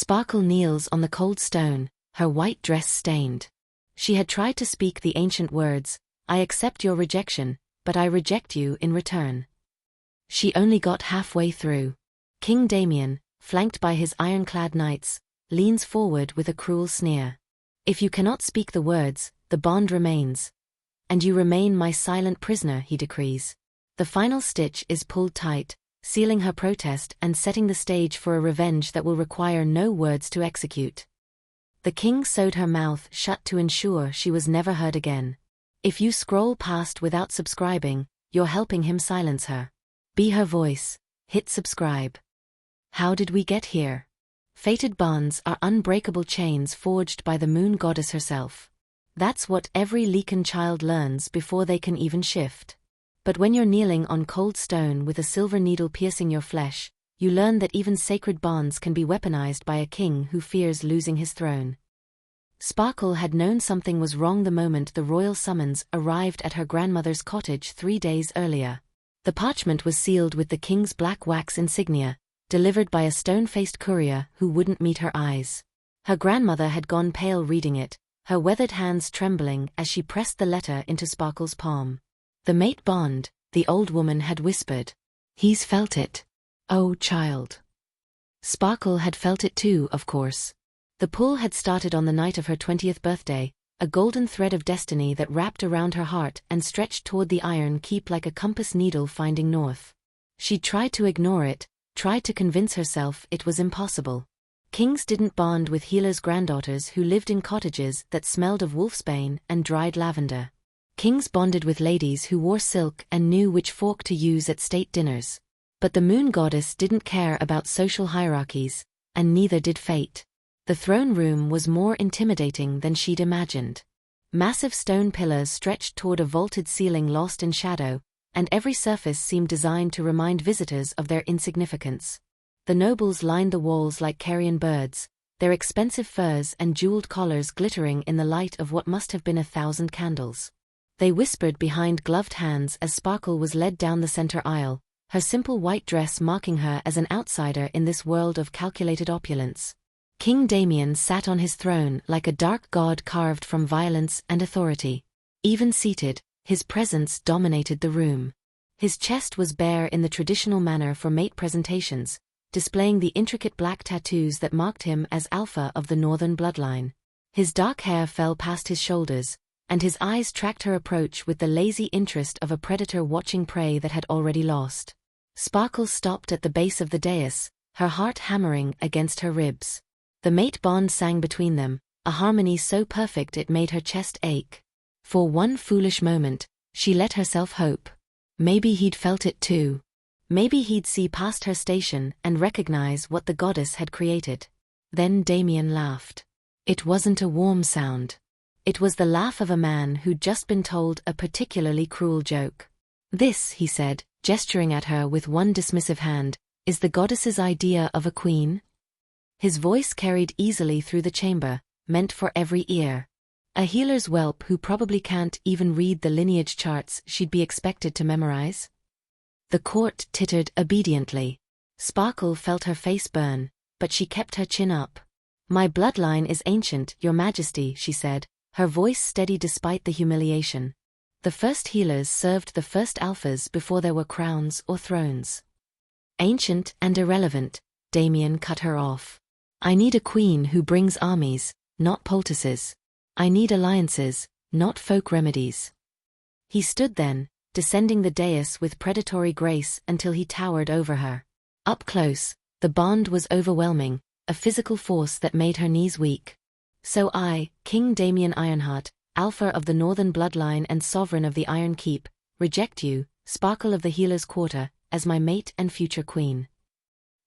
Sparkle kneels on the cold stone, her white dress stained. She had tried to speak the ancient words, "I accept your rejection, but I reject you in return." She only got halfway through. King Damien, flanked by his iron-clad knights, leans forward with a cruel sneer. "If you cannot speak the words, the bond remains. And you remain my silent prisoner," he decrees. The final stitch is pulled tight, sealing her protest and setting the stage for a revenge that will require no words to execute. The king sewed her mouth shut to ensure she was never heard again. If you scroll past without subscribing, you're helping him silence her. Be her voice. Hit subscribe. How did we get here? Fated bonds are unbreakable chains forged by the moon goddess herself. That's what every Lycan child learns before they can even shift. But when you're kneeling on cold stone with a silver needle piercing your flesh, you learn that even sacred bonds can be weaponized by a king who fears losing his throne. Sparkle had known something was wrong the moment the royal summons arrived at her grandmother's cottage 3 days earlier. The parchment was sealed with the king's black wax insignia, delivered by a stone-faced courier who wouldn't meet her eyes. Her grandmother had gone pale reading it, her weathered hands trembling as she pressed the letter into Sparkle's palm. "The mate bond," the old woman had whispered. "He's felt it. Oh, child." Sparkle had felt it too, of course. The pull had started on the night of her 20th birthday, a golden thread of destiny that wrapped around her heart and stretched toward the iron keep like a compass needle finding north. She tried to ignore it, tried to convince herself it was impossible. Kings didn't bond with healers' granddaughters who lived in cottages that smelled of wolfsbane and dried lavender. Kings bonded with ladies who wore silk and knew which fork to use at state dinners. But the moon goddess didn't care about social hierarchies, and neither did fate. The throne room was more intimidating than she'd imagined. Massive stone pillars stretched toward a vaulted ceiling lost in shadow, and every surface seemed designed to remind visitors of their insignificance. The nobles lined the walls like carrion birds, their expensive furs and jeweled collars glittering in the light of what must have been 1,000 candles. They whispered behind gloved hands as Sparkle was led down the center aisle, her simple white dress marking her as an outsider in this world of calculated opulence. King Damien sat on his throne like a dark god carved from violence and authority. Even seated, his presence dominated the room. His chest was bare in the traditional manner for mate presentations, displaying the intricate black tattoos that marked him as alpha of the northern bloodline. His dark hair fell past his shoulders, and his eyes tracked her approach with the lazy interest of a predator watching prey that had already lost. Sparkle stopped at the base of the dais, her heart hammering against her ribs. The mate bond sang between them, a harmony so perfect it made her chest ache. For one foolish moment, she let herself hope. Maybe he'd felt it too. Maybe he'd see past her station and recognize what the goddess had created. Then Damien laughed. It wasn't a warm sound. It was the laugh of a man who'd just been told a particularly cruel joke. "This," he said, gesturing at her with one dismissive hand, "is the goddess's idea of a queen?" His voice carried easily through the chamber, meant for every ear. A healer's whelp who probably can't even read the lineage charts she'd be expected to memorize. The court tittered obediently. Sparkle felt her face burn, but she kept her chin up. "My bloodline is ancient, Your Majesty," she said, her voice steady despite the humiliation. The first healers served the first alphas before there were crowns or thrones. "Ancient and irrelevant," Damien cut her off. "I need a queen who brings armies, not poultices. I need alliances, not folk remedies." He stood then, descending the dais with predatory grace until he towered over her. Up close, the bond was overwhelming, a physical force that made her knees weak. "So I, King Damien Ironheart, Alpha of the Northern Bloodline and Sovereign of the Iron Keep, reject you, Sparkle of the Healer's Quarter, as my mate and future queen."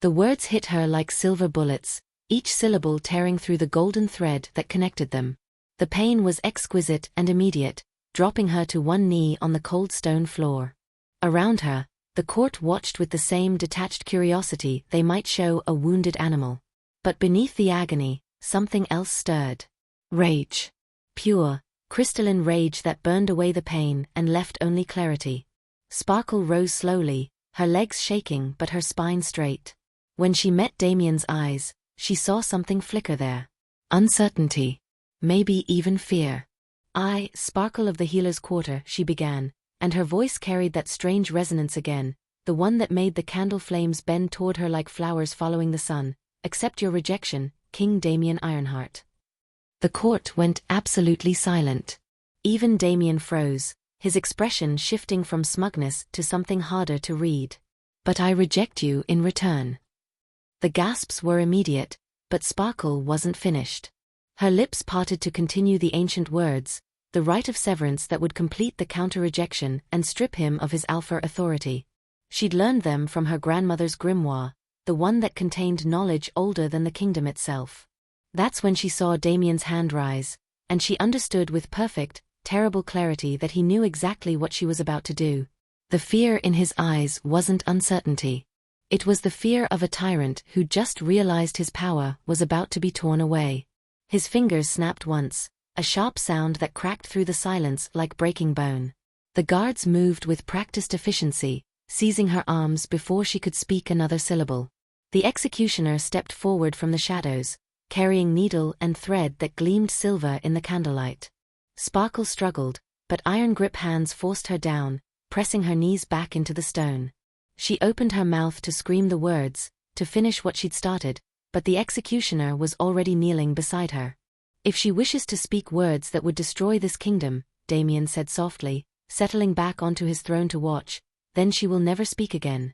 The words hit her like silver bullets, each syllable tearing through the golden thread that connected them. The pain was exquisite and immediate, dropping her to one knee on the cold stone floor. Around her, the court watched with the same detached curiosity they might show a wounded animal. But beneath the agony, something else stirred. Rage. Pure, crystalline rage that burned away the pain and left only clarity. Sparkle rose slowly, her legs shaking but her spine straight. When she met Damien's eyes, she saw something flicker there. Uncertainty. Maybe even fear. "I, Sparkle of the Healer's Quarter," she began, and her voice carried that strange resonance again, the one that made the candle flames bend toward her like flowers following the sun. "Accept your rejection, King Damien Ironheart." The court went absolutely silent. Even Damien froze, his expression shifting from smugness to something harder to read. "But I reject you in return." The gasps were immediate, but Sparkle wasn't finished. Her lips parted to continue the ancient words, the rite of severance that would complete the counter-rejection and strip him of his alpha authority. She'd learned them from her grandmother's grimoire, the one that contained knowledge older than the kingdom itself. That's when she saw Damien's hand rise, and she understood with perfect, terrible clarity that he knew exactly what she was about to do. The fear in his eyes wasn't uncertainty. It was the fear of a tyrant who just realized his power was about to be torn away. His fingers snapped once, a sharp sound that cracked through the silence like breaking bone. The guards moved with practiced efficiency, seizing her arms before she could speak another syllable. The executioner stepped forward from the shadows, carrying needle and thread that gleamed silver in the candlelight. Sparkle struggled, but iron-grip hands forced her down, pressing her knees back into the stone. She opened her mouth to scream the words, to finish what she'd started, but the executioner was already kneeling beside her. "If she wishes to speak words that would destroy this kingdom," Damien said softly, settling back onto his throne to watch, "then she will never speak again."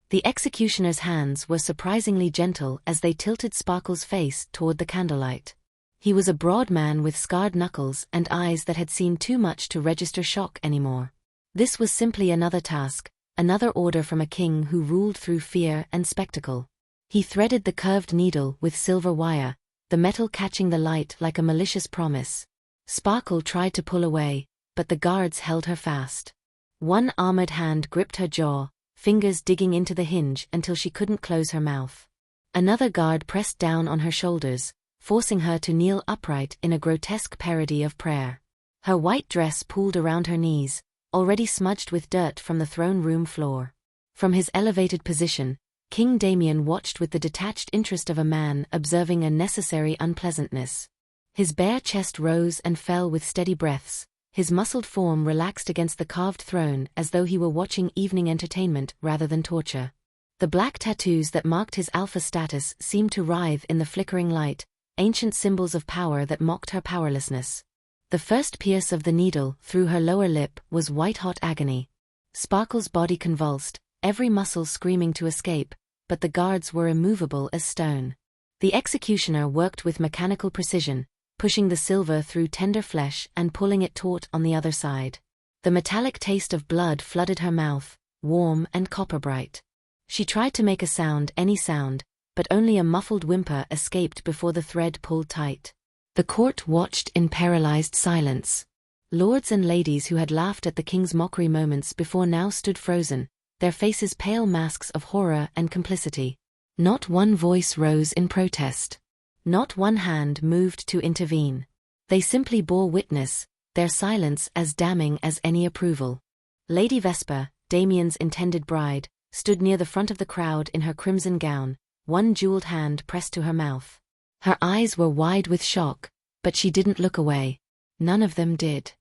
The executioner's hands were surprisingly gentle as they tilted Sparkle's face toward the candlelight. He was a broad man with scarred knuckles and eyes that had seen too much to register shock anymore. This was simply another task, another order from a king who ruled through fear and spectacle. He threaded the curved needle with silver wire, the metal catching the light like a malicious promise. Sparkle tried to pull away, but the guards held her fast. One armored hand gripped her jaw, fingers digging into the hinge until she couldn't close her mouth. Another guard pressed down on her shoulders, forcing her to kneel upright in a grotesque parody of prayer. Her white dress pooled around her knees, already smudged with dirt from the throne room floor. From his elevated position, King Damien watched with the detached interest of a man observing a necessary unpleasantness. His bare chest rose and fell with steady breaths, his muscled form relaxed against the carved throne as though he were watching evening entertainment rather than torture. The black tattoos that marked his alpha status seemed to writhe in the flickering light, ancient symbols of power that mocked her powerlessness. The first pierce of the needle through her lower lip was white-hot agony. Sparkle's body convulsed, every muscle screaming to escape, but the guards were immovable as stone. The executioner worked with mechanical precision, pushing the silver through tender flesh and pulling it taut on the other side. The metallic taste of blood flooded her mouth, warm and copper-bright. She tried to make a sound, any sound, but only a muffled whimper escaped before the thread pulled tight. The court watched in paralyzed silence. Lords and ladies who had laughed at the king's mockery moments before now stood frozen, their faces pale masks of horror and complicity. Not one voice rose in protest. Not one hand moved to intervene. They simply bore witness, their silence as damning as any approval. Lady Vesper, Damien's intended bride, stood near the front of the crowd in her crimson gown, one jeweled hand pressed to her mouth. Her eyes were wide with shock, but she didn't look away. None of them did.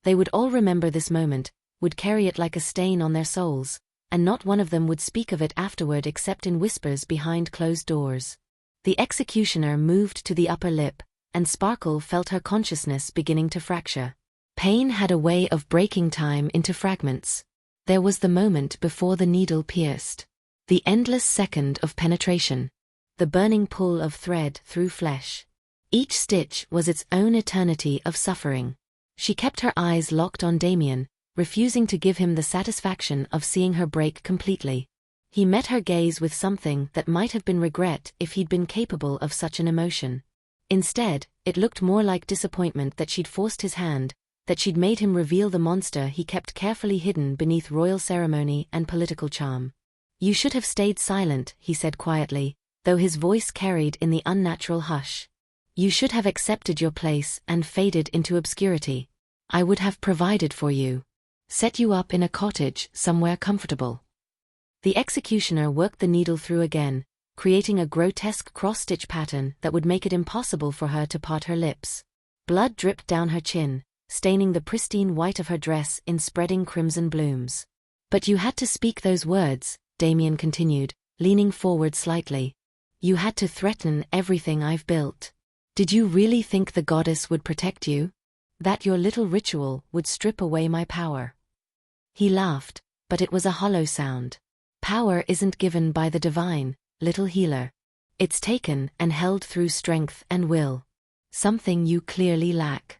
They would all remember this moment, would carry it like a stain on their souls, and not one of them would speak of it afterward except in whispers behind closed doors. The executioner moved to the upper lip, and Sparkle felt her consciousness beginning to fracture. Pain had a way of breaking time into fragments. There was the moment before the needle pierced. The endless second of penetration. The burning pull of thread through flesh. Each stitch was its own eternity of suffering. She kept her eyes locked on Damien, refusing to give him the satisfaction of seeing her break completely. He met her gaze with something that might have been regret if he'd been capable of such an emotion. Instead, it looked more like disappointment that she'd forced his hand, that she'd made him reveal the monster he kept carefully hidden beneath royal ceremony and political charm. "You should have stayed silent," he said quietly, though his voice carried in the unnatural hush. "You should have accepted your place and faded into obscurity. I would have provided for you. Set you up in a cottage somewhere comfortable." The executioner worked the needle through again, creating a grotesque cross-stitch pattern that would make it impossible for her to part her lips. Blood dripped down her chin, staining the pristine white of her dress in spreading crimson blooms. "But you had to speak those words," Damien continued, leaning forward slightly. "You had to threaten everything I've built. Did you really think the goddess would protect you? That your little ritual would strip away my power?" He laughed, but it was a hollow sound. "Power isn't given by the divine, little healer. It's taken and held through strength and will. Something you clearly lack."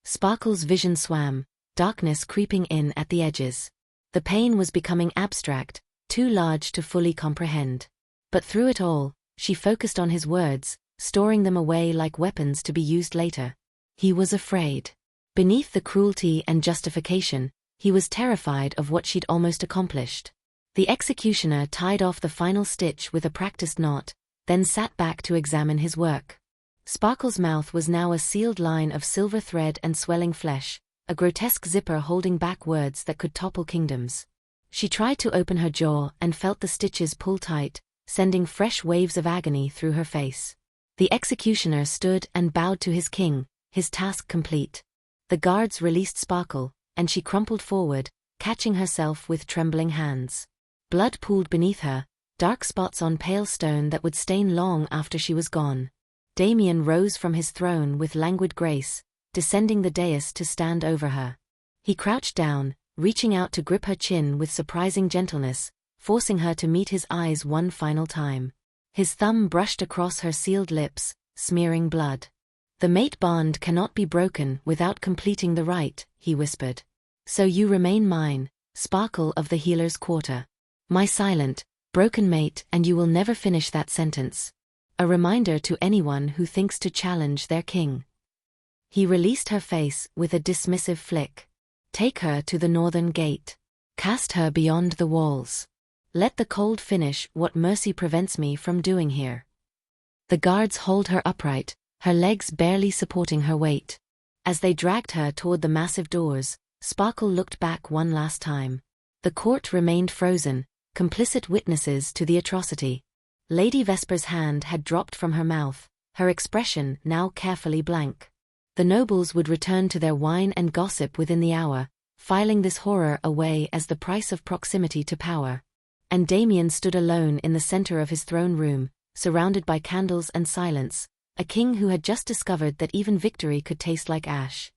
Sparkle's vision swam, darkness creeping in at the edges. The pain was becoming abstract, too large to fully comprehend. But through it all, she focused on his words, storing them away like weapons to be used later. He was afraid. Beneath the cruelty and justification, he was terrified of what she'd almost accomplished. The executioner tied off the final stitch with a practiced knot, then sat back to examine his work. Sparkle's mouth was now a sealed line of silver thread and swelling flesh, a grotesque zipper holding back words that could topple kingdoms. She tried to open her jaw and felt the stitches pull tight, sending fresh waves of agony through her face. The executioner stood and bowed to his king, his task complete. The guards released Sparkle, and she crumpled forward, catching herself with trembling hands. Blood pooled beneath her, dark spots on pale stone that would stain long after she was gone. Damien rose from his throne with languid grace, descending the dais to stand over her. He crouched down, reaching out to grip her chin with surprising gentleness, forcing her to meet his eyes one final time. His thumb brushed across her sealed lips, smearing blood. "The mate bond cannot be broken without completing the rite," he whispered. "So you remain mine, Sparkle of the Healer's Quarter. My silent, broken mate, and you will never finish that sentence. A reminder to anyone who thinks to challenge their king." He released her face with a dismissive flick. "Take her to the northern gate. Cast her beyond the walls. Let the cold finish what mercy prevents me from doing here." The guards hauled her upright, her legs barely supporting her weight. As they dragged her toward the massive doors, Sparkle looked back one last time. The court remained frozen, complicit witnesses to the atrocity. Lady Vesper's hand had dropped from her mouth, her expression now carefully blank. The nobles would return to their wine and gossip within the hour, filing this horror away as the price of proximity to power. And Damien stood alone in the center of his throne room, surrounded by candles and silence, a king who had just discovered that even victory could taste like ash.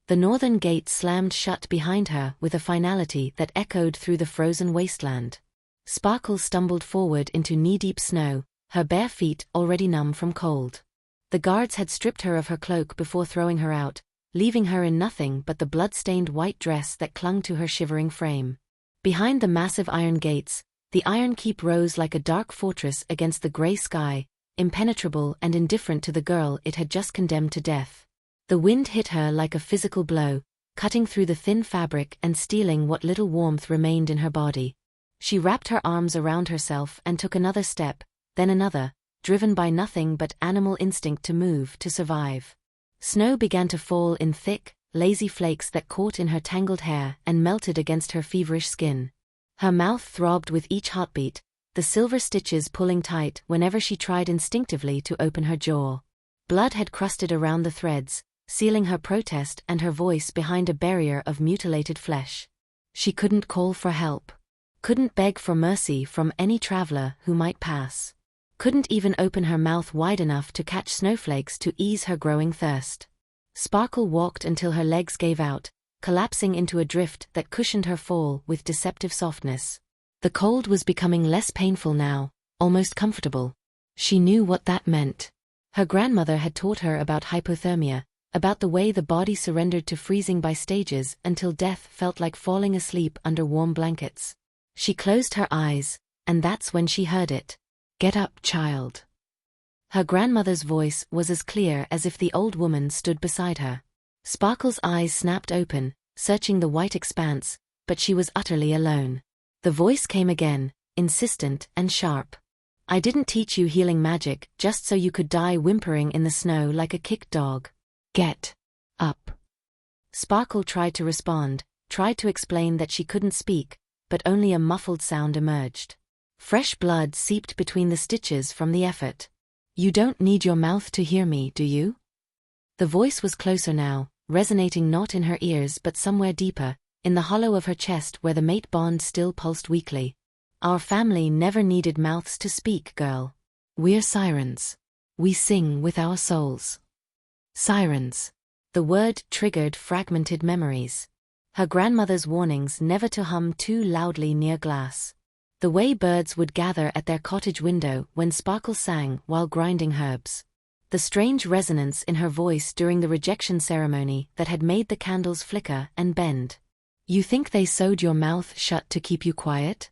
The northern gate slammed shut behind her with a finality that echoed through the frozen wasteland. Sparkle stumbled forward into knee-deep snow, her bare feet already numb from cold. The guards had stripped her of her cloak before throwing her out, leaving her in nothing but the blood-stained white dress that clung to her shivering frame. Behind the massive iron gates, the Iron Keep rose like a dark fortress against the gray sky, impenetrable and indifferent to the girl it had just condemned to death. The wind hit her like a physical blow, cutting through the thin fabric and stealing what little warmth remained in her body. She wrapped her arms around herself and took another step, then another, driven by nothing but animal instinct to move, to survive. Snow began to fall in thick, lazy flakes that caught in her tangled hair and melted against her feverish skin. Her mouth throbbed with each heartbeat, the silver stitches pulling tight whenever she tried instinctively to open her jaw. Blood had crusted around the threads, sealing her protest and her voice behind a barrier of mutilated flesh. She couldn't call for help. Couldn't beg for mercy from any traveler who might pass. Couldn't even open her mouth wide enough to catch snowflakes to ease her growing thirst. Sparkle walked until her legs gave out, collapsing into a drift that cushioned her fall with deceptive softness. The cold was becoming less painful now, almost comfortable. She knew what that meant. Her grandmother had taught her about hypothermia, about the way the body surrendered to freezing by stages until death felt like falling asleep under warm blankets. She closed her eyes, and that's when she heard it. "Get up, child." Her grandmother's voice was as clear as if the old woman stood beside her. Sparkle's eyes snapped open, searching the white expanse, but she was utterly alone. The voice came again, insistent and sharp. "I didn't teach you healing magic just so you could die whimpering in the snow like a kicked dog. Get up." Sparkle tried to respond, tried to explain that she couldn't speak, but only a muffled sound emerged. Fresh blood seeped between the stitches from the effort. "You don't need your mouth to hear me, do you?" The voice was closer now, resonating not in her ears but somewhere deeper, in the hollow of her chest where the mate bond still pulsed weakly. "Our family never needed mouths to speak, girl. We're sirens. We sing with our souls." Sirens. The word triggered fragmented memories. Her grandmother's warnings never to hum too loudly near glass. The way birds would gather at their cottage window when Sparkle sang while grinding herbs. The strange resonance in her voice during the rejection ceremony that had made the candles flicker and bend. "You think they sewed your mouth shut to keep you quiet?"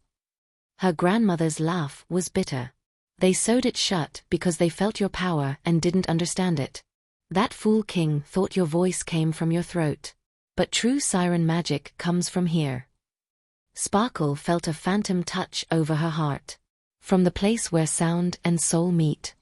Her grandmother's laugh was bitter. "They sewed it shut because they felt your power and didn't understand it. That fool king thought your voice came from your throat. But true siren magic comes from here." Sparkle felt a phantom touch over her heart. From the place where sound and soul meet.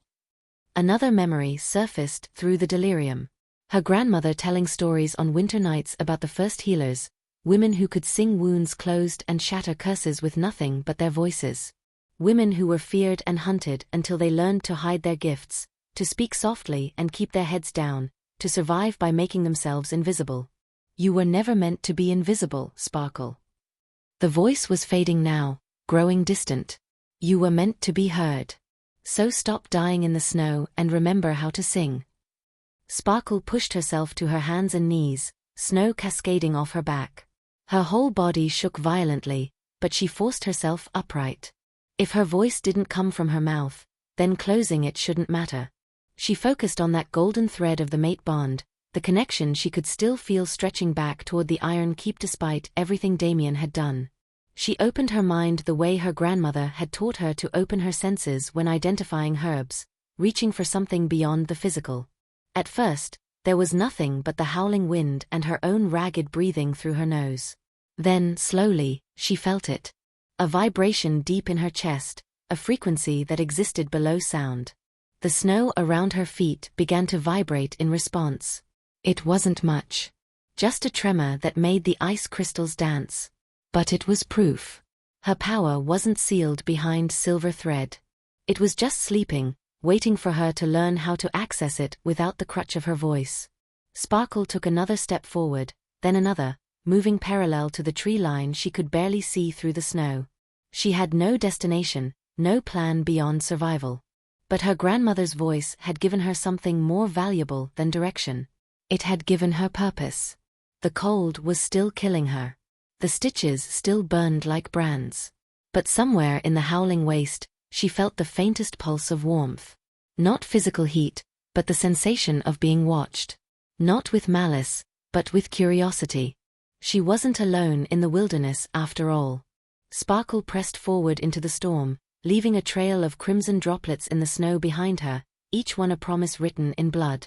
Another memory surfaced through the delirium. Her grandmother telling stories on winter nights about the first healers, women who could sing wounds closed and shatter curses with nothing but their voices. Women who were feared and hunted until they learned to hide their gifts, to speak softly and keep their heads down, to survive by making themselves invisible. "You were never meant to be invisible, Sparkle." The voice was fading now, growing distant. "You were meant to be heard. So stop dying in the snow and remember how to sing." Sparkle pushed herself to her hands and knees, snow cascading off her back. Her whole body shook violently, but she forced herself upright. If her voice didn't come from her mouth, then closing it shouldn't matter. She focused on that golden thread of the mate bond, the connection she could still feel stretching back toward the iron keep despite everything Damien had done. She opened her mind the way her grandmother had taught her to open her senses when identifying herbs, reaching for something beyond the physical. At first, there was nothing but the howling wind and her own ragged breathing through her nose. Then, slowly, she felt it. A vibration deep in her chest, a frequency that existed below sound. The snow around her feet began to vibrate in response. It wasn't much. Just a tremor that made the ice crystals dance. But it was proof. Her power wasn't sealed behind silver thread. It was just sleeping, waiting for her to learn how to access it without the crutch of her voice. Sparkle took another step forward, then another, moving parallel to the tree line she could barely see through the snow. She had no destination, no plan beyond survival. But her grandmother's voice had given her something more valuable than direction. It had given her purpose. The cold was still killing her. The stitches still burned like brands. But somewhere in the howling waste, she felt the faintest pulse of warmth. Not physical heat, but the sensation of being watched. Not with malice, but with curiosity. She wasn't alone in the wilderness after all. Sparkle pressed forward into the storm, leaving a trail of crimson droplets in the snow behind her, each one a promise written in blood.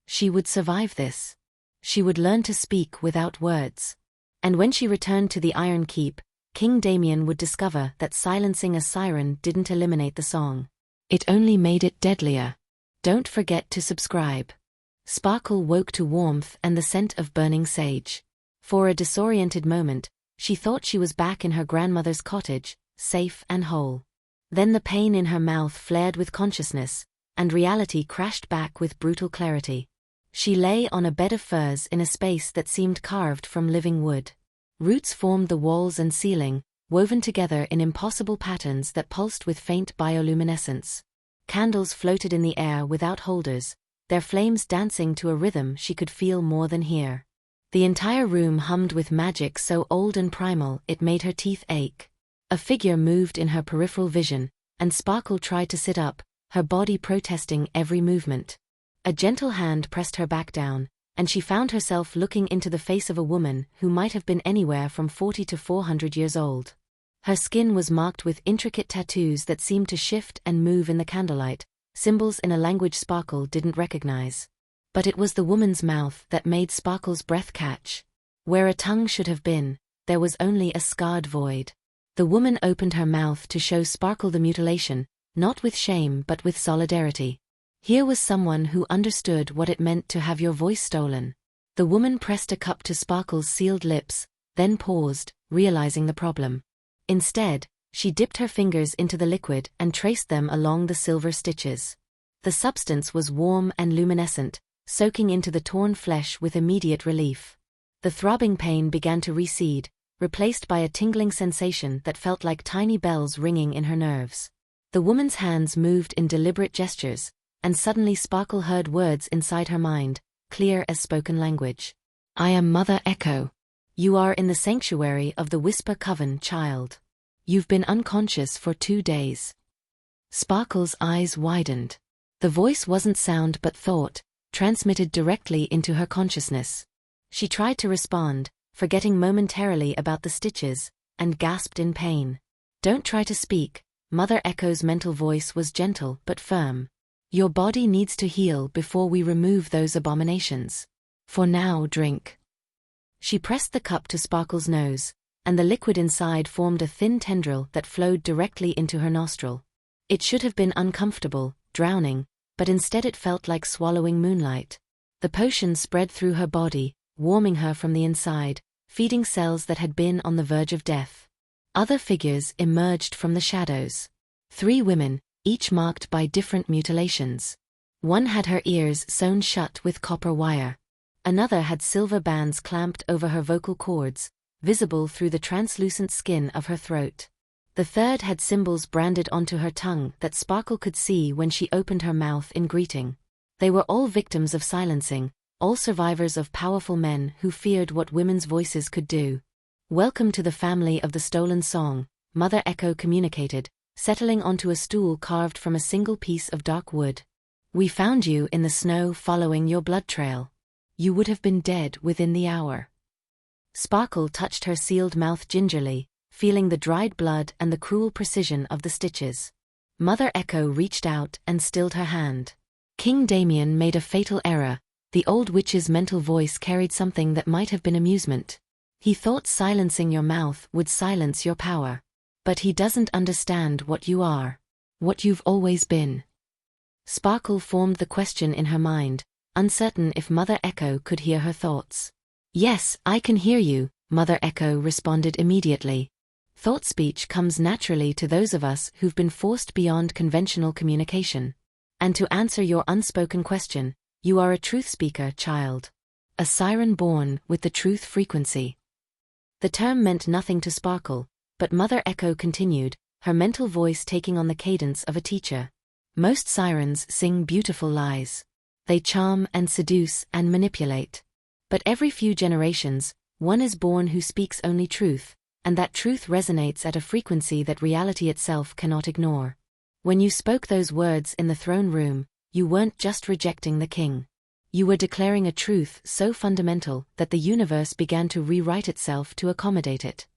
She would survive this. She would learn to speak without words. And when she returned to the Iron Keep, King Damien would discover that silencing a siren didn't eliminate the song. It only made it deadlier. Don't forget to subscribe. Sparkle woke to warmth and the scent of burning sage. For a disoriented moment, she thought she was back in her grandmother's cottage, safe and whole. Then the pain in her mouth flared with consciousness, and reality crashed back with brutal clarity. She lay on a bed of furs in a space that seemed carved from living wood. Roots formed the walls and ceiling, woven together in impossible patterns that pulsed with faint bioluminescence. Candles floated in the air without holders, their flames dancing to a rhythm she could feel more than hear. The entire room hummed with magic so old and primal it made her teeth ache. A figure moved in her peripheral vision, and Sparkle tried to sit up, her body protesting every movement. A gentle hand pressed her back down, and she found herself looking into the face of a woman who might have been anywhere from 40 to 400 years old. Her skin was marked with intricate tattoos that seemed to shift and move in the candlelight, symbols in a language Sparkle didn't recognize. But it was the woman's mouth that made Sparkle's breath catch. Where a tongue should have been, there was only a scarred void. The woman opened her mouth to show Sparkle the mutilation, not with shame but with solidarity. Here was someone who understood what it meant to have your voice stolen. The woman pressed a cup to Sparkle's sealed lips, then paused, realizing the problem. Instead, She dipped her fingers into the liquid and traced them along the silver stitches. The substance was warm and luminescent, soaking into the torn flesh with immediate relief. The throbbing pain began to recede, replaced by a tingling sensation that felt like tiny bells ringing in her nerves. The woman's hands moved in deliberate gestures, and suddenly Sparkle heard words inside her mind, clear as spoken language. "I am Mother Echo. You are in the sanctuary of the Whisper Coven, child. You've been unconscious for 2 days." Sparkle's eyes widened. The voice wasn't sound but thought, transmitted directly into her consciousness. She tried to respond, forgetting momentarily about the stitches, and gasped in pain. "Don't try to speak." Mother Echo's mental voice was gentle but firm. "Your body needs to heal before we remove those abominations. For now, drink." She pressed the cup to Sparkle's nose, and the liquid inside formed a thin tendril that flowed directly into her nostril. It should have been uncomfortable, drowning, but instead it felt like swallowing moonlight. The potion spread through her body, warming her from the inside, feeding cells that had been on the verge of death. Other figures emerged from the shadows. 3 women, each marked by different mutilations. One had her ears sewn shut with copper wire. Another had silver bands clamped over her vocal cords, visible through the translucent skin of her throat. The third had symbols branded onto her tongue that Sparkle could see when she opened her mouth in greeting. They were all victims of silencing, all survivors of powerful men who feared what women's voices could do. "Welcome to the family of the stolen song," Mother Echo communicated, settling onto a stool carved from a single piece of dark wood. "We found you in the snow following your blood trail. You would have been dead within the hour." Sparkle touched her sealed mouth gingerly, feeling the dried blood and the cruel precision of the stitches. Mother Echo reached out and stilled her hand. King Damien made a fatal error. The old witch's mental voice carried something that might have been amusement. He thought silencing your mouth would silence your power. But he doesn't understand what you are. What you've always been. Sparkle formed the question in her mind, uncertain if Mother Echo could hear her thoughts. "Yes, I can hear you," Mother Echo responded immediately. "Thought speech comes naturally to those of us who've been forced beyond conventional communication. And to answer your unspoken question, you are a truth speaker, child. A siren born with the truth frequency." The term meant nothing to Sparkle, but Mother Echo continued, her mental voice taking on the cadence of a teacher. "Most sirens sing beautiful lies. They charm and seduce and manipulate. But every few generations, one is born who speaks only truth, and that truth resonates at a frequency that reality itself cannot ignore. When you spoke those words in the throne room, you weren't just rejecting the king. You were declaring a truth so fundamental that the universe began to rewrite itself to accommodate it."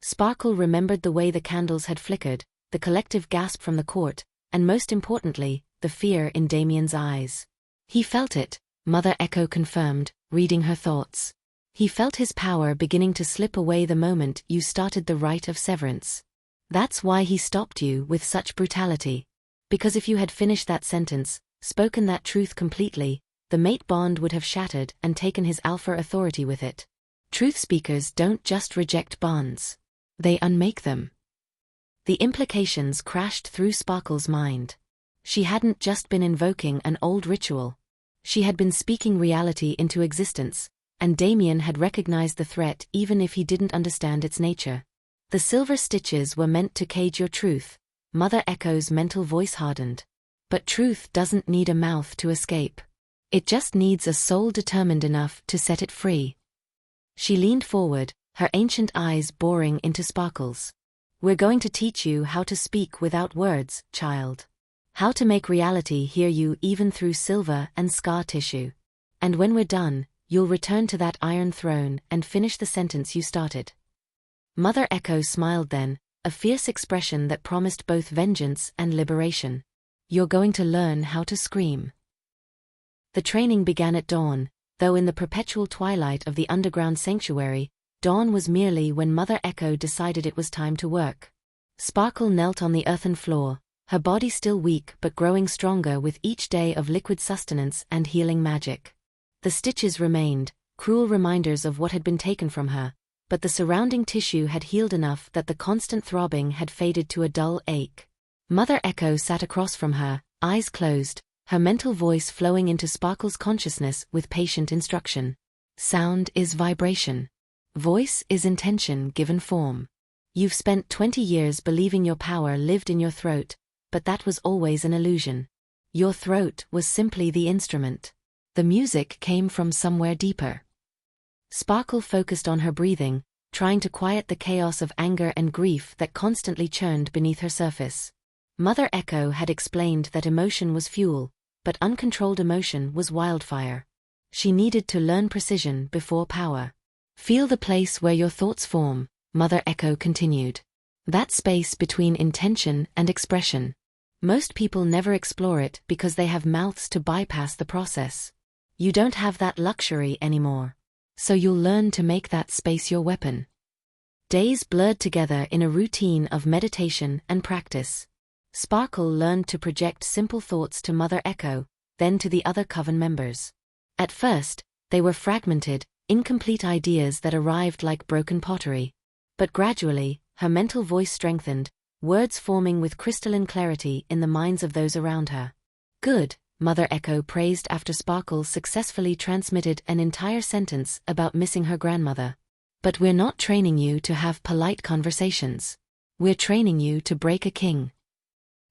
Sparkle remembered the way the candles had flickered, the collective gasp from the court, and most importantly, the fear in Damien's eyes. "He felt it," Mother Echo confirmed, reading her thoughts. "He felt his power beginning to slip away the moment you started the rite of severance. That's why he stopped you with such brutality. Because if you had finished that sentence, spoken that truth completely, the mate bond would have shattered and taken his alpha authority with it. Truth speakers don't just reject bonds. They unmake them." The implications crashed through Sparkle's mind. She hadn't just been invoking an old ritual. She had been speaking reality into existence, and Damien had recognized the threat even if he didn't understand its nature. The silver stitches were meant to cage your truth. Mother Echo's mental voice hardened. But truth doesn't need a mouth to escape. It just needs a soul determined enough to set it free. She leaned forward, her ancient eyes boring into Sparkle's. "We're going to teach you how to speak without words, child. How to make reality hear you even through silver and scar tissue. And when we're done, you'll return to that iron throne and finish the sentence you started." Mother Echo smiled then, a fierce expression that promised both vengeance and liberation. "You're going to learn how to scream." The training began at dawn, though in the perpetual twilight of the underground sanctuary, dawn was merely when Mother Echo decided it was time to work. Sparkle knelt on the earthen floor, her body still weak but growing stronger with each day of liquid sustenance and healing magic. The stitches remained, cruel reminders of what had been taken from her, but the surrounding tissue had healed enough that the constant throbbing had faded to a dull ache. Mother Echo sat across from her, eyes closed, her mental voice flowing into Sparkle's consciousness with patient instruction. Sound is vibration. Voice is intention given form. You've spent 20 years believing your power lived in your throat, but that was always an illusion. Your throat was simply the instrument. The music came from somewhere deeper. Sparkle focused on her breathing, trying to quiet the chaos of anger and grief that constantly churned beneath her surface. Mother Echo had explained that emotion was fuel, but uncontrolled emotion was wildfire. She needed to learn precision before power. Feel the place where your thoughts form, Mother Echo continued. That space between intention and expression. Most people never explore it because they have mouths to bypass the process. You don't have that luxury anymore. So you'll learn to make that space your weapon. Days blurred together in a routine of meditation and practice. Sparkle learned to project simple thoughts to Mother Echo, then to the other coven members. At first, they were fragmented, incomplete ideas that arrived like broken pottery. But gradually, her mental voice strengthened, words forming with crystalline clarity in the minds of those around her. Good, Mother Echo praised after Sparkle successfully transmitted an entire sentence about missing her grandmother. But we're not training you to have polite conversations. We're training you to break a king.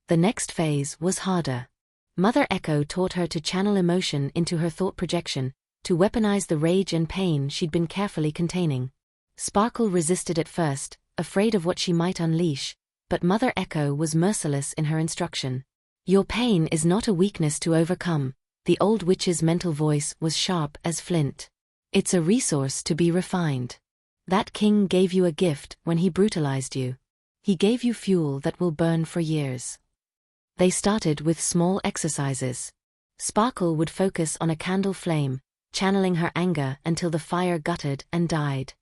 The next phase was harder. Mother Echo taught her to channel emotion into her thought projection, to weaponize the rage and pain she'd been carefully containing. Sparkle resisted at first, afraid of what she might unleash, but Mother Echo was merciless in her instruction. Your pain is not a weakness to overcome, the old witch's mental voice was sharp as flint. It's a resource to be refined. That king gave you a gift when he brutalized you. He gave you fuel that will burn for years. They started with small exercises. Sparkle would focus on a candle flame, channeling her anger until the fire guttered and died.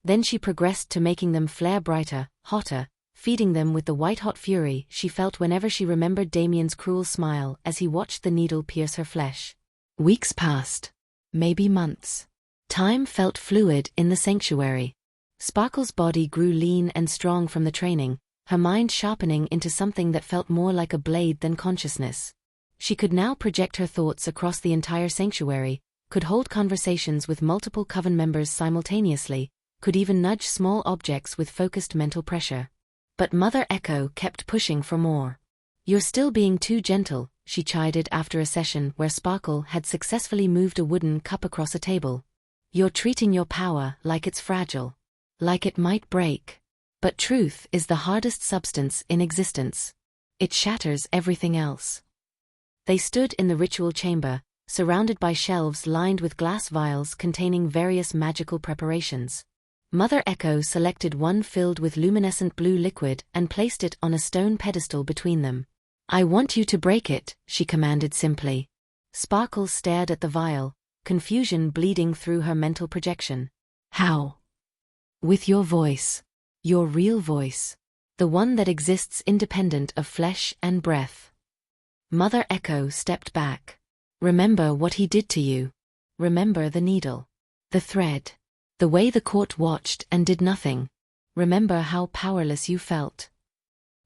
Then she progressed to making them flare brighter, hotter, feeding them with the white-hot fury she felt whenever she remembered Damien's cruel smile as he watched the needle pierce her flesh. Weeks passed. Maybe months. Time felt fluid in the sanctuary. Sparkle's body grew lean and strong from the training, her mind sharpening into something that felt more like a blade than consciousness. She could now project her thoughts across the entire sanctuary, could hold conversations with multiple coven members simultaneously, could even nudge small objects with focused mental pressure. But Mother Echo kept pushing for more. You're still being too gentle, she chided after a session where Sparkle had successfully moved a wooden cup across a table. You're treating your power like it's fragile. Like it might break. But truth is the hardest substance in existence. It shatters everything else. They stood in the ritual chamber, surrounded by shelves lined with glass vials containing various magical preparations. Mother Echo selected one filled with luminescent blue liquid and placed it on a stone pedestal between them. I want you to break it, she commanded simply. Sparkle stared at the vial, confusion bleeding through her mental projection. How? With your voice. Your real voice. The one that exists independent of flesh and breath. Mother Echo stepped back. Remember what he did to you. Remember the needle. The thread. The way the court watched and did nothing. Remember how powerless you felt.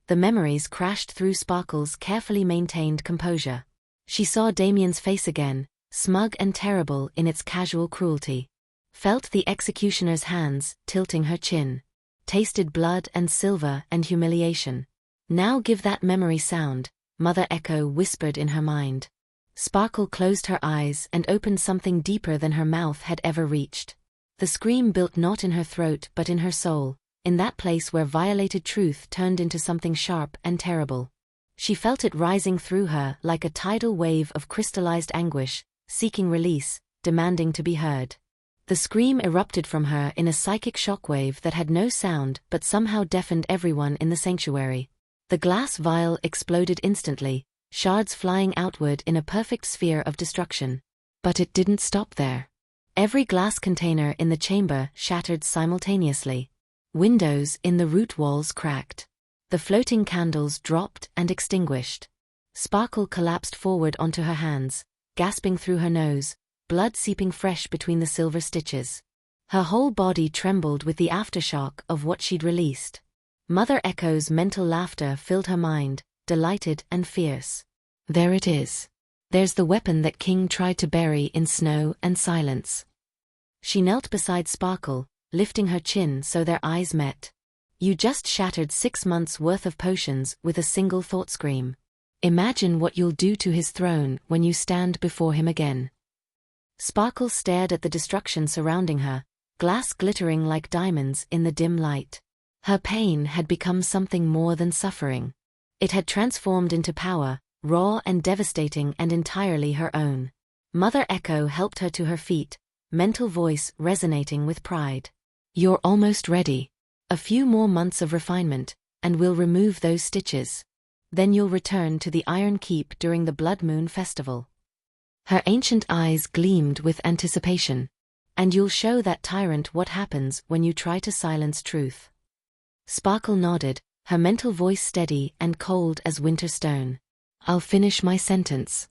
The memories crashed through Sparkle's carefully maintained composure. She saw Damien's face again, smug and terrible in its casual cruelty. Felt the executioner's hands tilting her chin. Tasted blood and silver and humiliation. Now give that memory sound, Mother Echo whispered in her mind. Sparkle closed her eyes and opened something deeper than her mouth had ever reached. The scream built not in her throat but in her soul, in that place where violated truth turned into something sharp and terrible. She felt it rising through her like a tidal wave of crystallized anguish, seeking release, demanding to be heard. The scream erupted from her in a psychic shockwave that had no sound but somehow deafened everyone in the sanctuary. The glass vial exploded instantly, shards flying outward in a perfect sphere of destruction. But it didn't stop there. Every glass container in the chamber shattered simultaneously. Windows in the root walls cracked. The floating candles dropped and extinguished. Sparkle collapsed forward onto her hands, gasping through her nose, blood seeping fresh between the silver stitches. Her whole body trembled with the aftershock of what she'd released. Mother Echo's mental laughter filled her mind, delighted and fierce. There it is. There's the weapon that King tried to bury in snow and silence. She knelt beside Sparkle, lifting her chin so their eyes met. You just shattered 6 months' worth of potions with a single thought scream. Imagine what you'll do to his throne when you stand before him again. Sparkle stared at the destruction surrounding her, glass glittering like diamonds in the dim light. Her pain had become something more than suffering. It had transformed into power, raw and devastating and entirely her own. Mother Echo helped her to her feet, mental voice resonating with pride. You're almost ready. A few more months of refinement, and we'll remove those stitches. Then you'll return to the Iron Keep during the Blood Moon Festival. Her ancient eyes gleamed with anticipation. And you'll show that tyrant what happens when you try to silence truth. Sparkle nodded, her mental voice steady and cold as winter stone. I'll finish my sentence.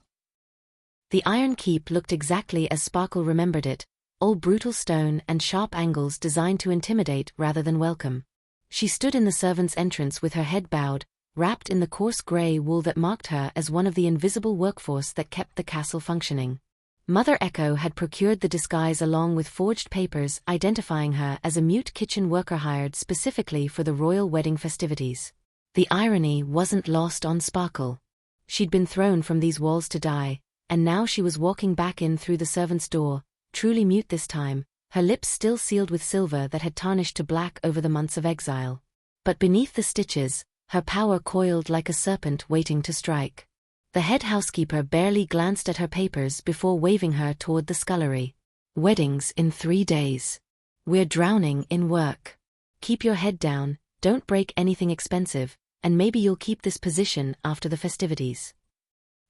The Iron Keep looked exactly as Sparkle remembered it, all brutal stone and sharp angles designed to intimidate rather than welcome. She stood in the servants' entrance with her head bowed, wrapped in the coarse grey wool that marked her as one of the invisible workforce that kept the castle functioning. Mother Echo had procured the disguise along with forged papers identifying her as a mute kitchen worker hired specifically for the royal wedding festivities. The irony wasn't lost on Sparkle. She'd been thrown from these walls to die, and now she was walking back in through the servants' door, truly mute this time, her lips still sealed with silver that had tarnished to black over the months of exile. But beneath the stitches, her power coiled like a serpent waiting to strike. The head housekeeper barely glanced at her papers before waving her toward the scullery. Weddings in 3 days. We're drowning in work. Keep your head down, don't break anything expensive, and maybe you'll keep this position after the festivities.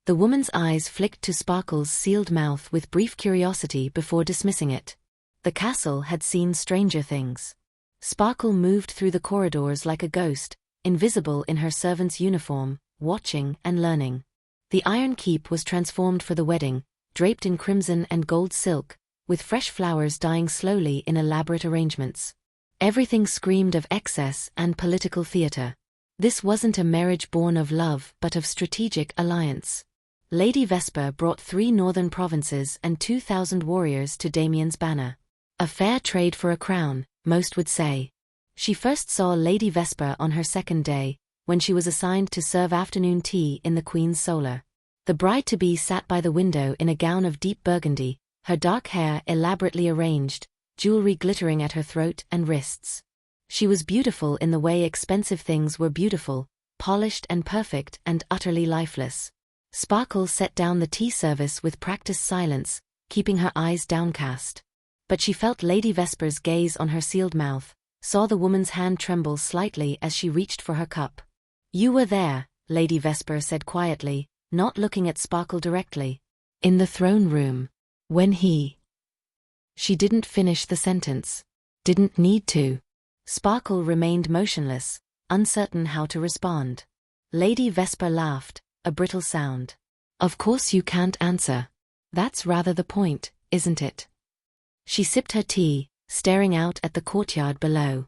The woman's eyes flicked to Sparkle's sealed mouth with brief curiosity before dismissing it. The castle had seen stranger things. Sparkle moved through the corridors like a ghost, invisible in her servant's uniform, watching and learning. The Iron Keep was transformed for the wedding, draped in crimson and gold silk, with fresh flowers dying slowly in elaborate arrangements. Everything screamed of excess and political theater. This wasn't a marriage born of love but of strategic alliance. Lady Vesper brought 3 northern provinces and 2,000 warriors to Damien's banner. A fair trade for a crown, most would say. She first saw Lady Vesper on her second day, when she was assigned to serve afternoon tea in the Queen's solar. The bride-to-be sat by the window in a gown of deep burgundy, her dark hair elaborately arranged, jewelry glittering at her throat and wrists. She was beautiful in the way expensive things were beautiful, polished and perfect and utterly lifeless. Sparkle set down the tea service with practiced silence, keeping her eyes downcast. But she felt Lady Vesper's gaze on her sealed mouth, saw the woman's hand tremble slightly as she reached for her cup. You were there, Lady Vesper said quietly, not looking at Sparkle directly. In the throne room. When he... She didn't finish the sentence. Didn't need to. Sparkle remained motionless, uncertain how to respond. Lady Vesper laughed, a brittle sound. Of course you can't answer. That's rather the point, isn't it? She sipped her tea, staring out at the courtyard below.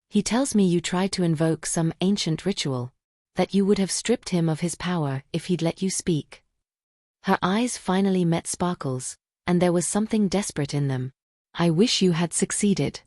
He tells me you tried to invoke some ancient ritual, that you would have stripped him of his power if he'd let you speak. Her eyes finally met Sparkle's, and there was something desperate in them. I wish you had succeeded.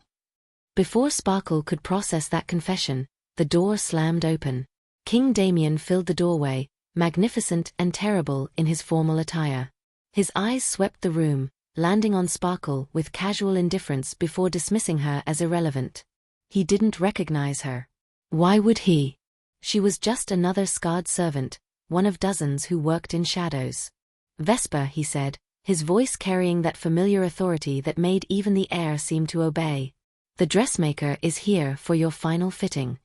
Before Sparkle could process that confession, the door slammed open. King Damien filled the doorway, magnificent and terrible in his formal attire. His eyes swept the room, landing on Sparkle with casual indifference before dismissing her as irrelevant. He didn't recognize her. Why would he? She was just another scarred servant, one of dozens who worked in shadows. Vesper, he said, his voice carrying that familiar authority that made even the air seem to obey. The dressmaker is here for your final fitting.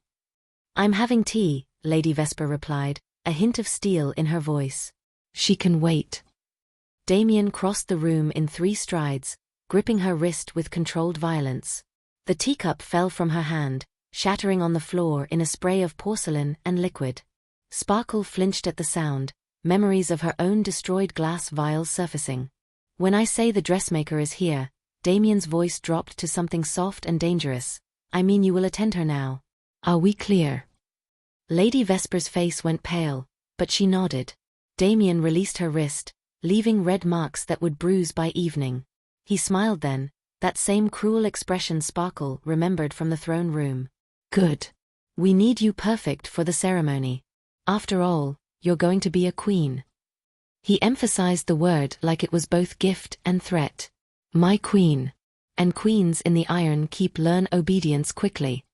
I'm having tea, Lady Vesper replied, a hint of steel in her voice. She can wait. Damien crossed the room in 3 strides, gripping her wrist with controlled violence. The teacup fell from her hand, shattering on the floor in a spray of porcelain and liquid. Sparkle flinched at the sound, memories of her own destroyed glass vials surfacing. When I say the dressmaker is here, Damien's voice dropped to something soft and dangerous. I mean, you will attend her now. Are we clear? Lady Vesper's face went pale, but she nodded. Damien released her wrist, leaving red marks that would bruise by evening. He smiled then, that same cruel expression Sparkle remembered from the throne room. Good. We need you perfect for the ceremony. After all, you're going to be a queen. He emphasized the word like it was both gift and threat. My queen. And queens in the Iron Keep learn obedience quickly.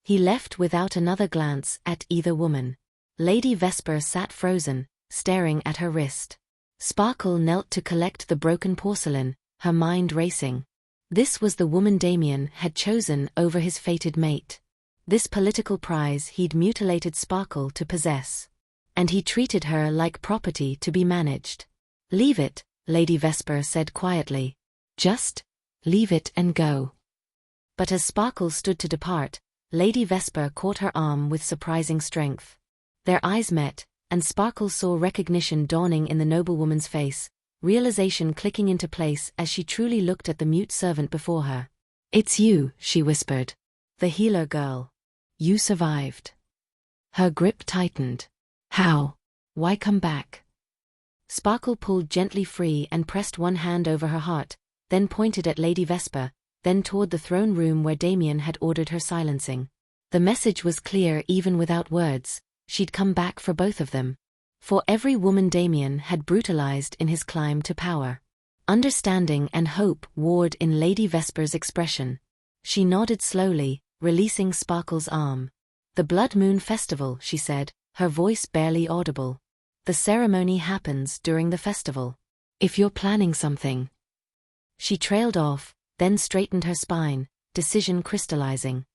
He left without another glance at either woman. Lady Vesper sat frozen, staring at her wrist. Sparkle knelt to collect the broken porcelain, her mind racing. This was the woman Damien had chosen over his fated mate. This political prize he'd mutilated Sparkle to possess. And he treated her like property to be managed. Leave it, Lady Vesper said quietly. Just leave it and go. But as Sparkle stood to depart, Lady Vesper caught her arm with surprising strength. Their eyes met, and Sparkle saw recognition dawning in the noblewoman's face, realization clicking into place as she truly looked at the mute servant before her. It's you, she whispered. The healer girl. You survived. Her grip tightened. How? Why come back? Sparkle pulled gently free and pressed one hand over her heart, then pointed at Lady Vesper, then toward the throne room where Damien had ordered her silencing. The message was clear even without words. She'd come back for both of them. For every woman Damien had brutalized in his climb to power. Understanding and hope warred in Lady Vesper's expression. She nodded slowly, releasing Sparkle's arm. The Blood Moon Festival, she said, her voice barely audible. The ceremony happens during the festival. If you're planning something. She trailed off, then straightened her spine, decision crystallizing.